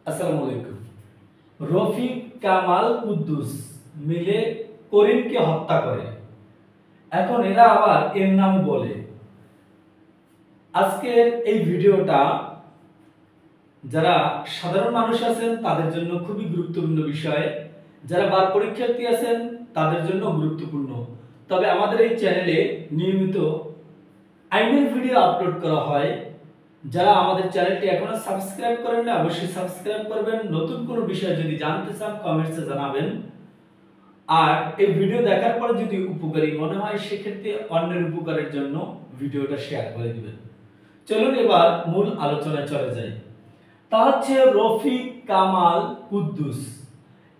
আসসালামু আলাইকুম। রফিক কামাল কুদ্দুস মিলে করিমকে হত্যা করে। এখন এরা আবার এর নাম বলে। আজকের এই ভিডিওটা যারা সাধারণ মানুষ আছেন তাদের জন্য খুবই গুরুত্বপূর্ণ বিষয়, যারা বার পরীক্ষার্থী আছেন তাদের জন্য গুরুত্বপূর্ণ। তবে আমাদের এই চ্যানেলে নিয়মিত আইনের ভিডিও আপলোড করা হয়। যারা আমাদের চ্যানেলটি এখনো সাবস্ক্রাইব করেন না অবশ্যই সাবস্ক্রাইব করবেন। নতুন কোনো বিষয় যদি জানতে চান কমেন্টসে জানাবেন। আর এই ভিডিও দেখার পরে যদি উপকারী মনে হয় সেক্ষেত্রে অন্যের উপকারের জন্য ভিডিওটা শেয়ার করে দিবেন। চলুন এবার মূল আলোচনায় চলে যাই। তা হচ্ছে রফিক কামাল কুদ্দুস,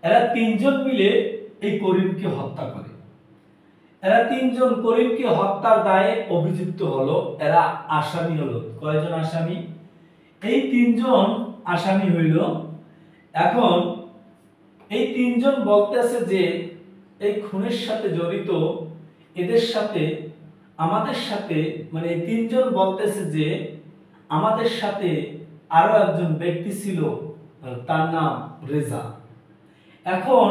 এরা তিনজন মিলে এই করিমকে হত্যা করে। এরা তিনজন করিমকে হত্যার দায়ে অভিযুক্ত হলো। এরা আসামি হলো। কয়জন আসামি? এই তিনজন আসামি হইল। এখন এই তিনজন বলতেছে যে এই খুনের সাথে জড়িত, এদের সাথে আমাদের সাথে, মানে এই তিনজন বলতেছে যে আমাদের সাথে আরো একজন ব্যক্তি ছিল, তার নাম রেজা। এখন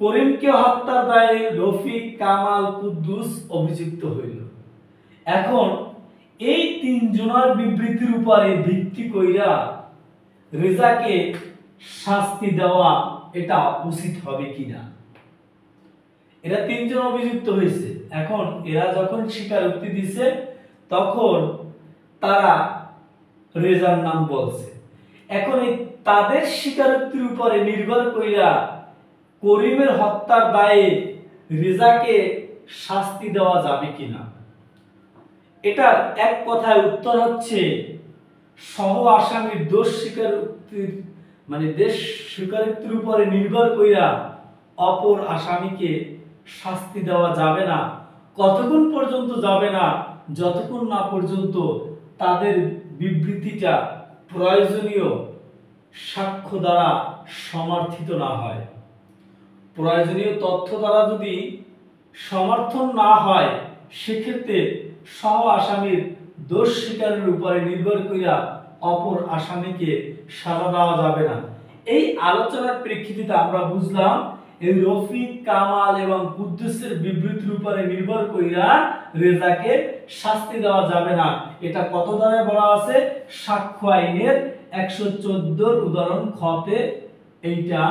করিমকে হত্যার দায়ে রফিক কামাল কুদ্দুস অভিযুক্ত হইল। এখন এই তিনজনের বিবৃতির উপরে ভিত্তি কইরা রেজাকে শাস্তি দেওয়া এটা উচিত হবে কিনা। এরা তিনজন অভিযুক্ত হয়েছে। এখন এরা যখন স্বীকারোক্তি দিছে তখন তারা রেজার নাম বলছে। এখন এই তাদের স্বীকারোক্তির উপরে নির্ভর কইরা করিমের হত্যার দায়ে রেজাকে শাস্তি দেওয়া যাবে কিনা, এটার এক কথায় উত্তর হচ্ছে সহ আসামির দোষ স্বীকারোক্তির দেশ স্বীকারোক্তির উপরে নির্ভর কইরা অপর আসামিকে শাস্তি দেওয়া যাবে না। কতক্ষণ পর্যন্ত যাবে না? যতক্ষণ না পর্যন্ত তাদের বিবৃতিটা প্রয়োজনীয় সাক্ষ্য দ্বারা সমর্থিত না হয়। প্রয়োজনীয় তথ্য দ্বারা যদি সমর্থন না হয় সেক্ষেত্রে সহ আসামির দোষ স্বীকারের উপরে নির্ভর করিয়া অপর আসামিকে সাজা দেওয়া যাবে না। এই আলোচনার প্রেক্ষিতে আমরা বুঝলাম এই রফিক কামাল এবং কুদ্দুসের বিবৃতির উপরে নির্ভর করিয়া রেজাকে শাস্তি দেওয়া যাবে না। এটা কত ধারায় বলা আছে? সাক্ষ্য আইনের 114 উদাহরণ খতে এইটা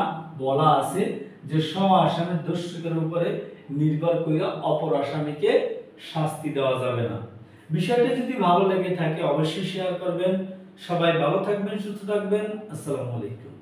বলা আছে যে সহ আসামির দোষ স্বীকারের উপরে নির্ভর করিয়া অপর আসামিকে শাস্তি দেওয়া যাবে না। বিষয়টা যদি ভালো লেগে থাকে অবশ্যই শেয়ার করবেন। সবাই ভালো থাকবেন, সুস্থ থাকবেন। আসসালামু আলাইকুম।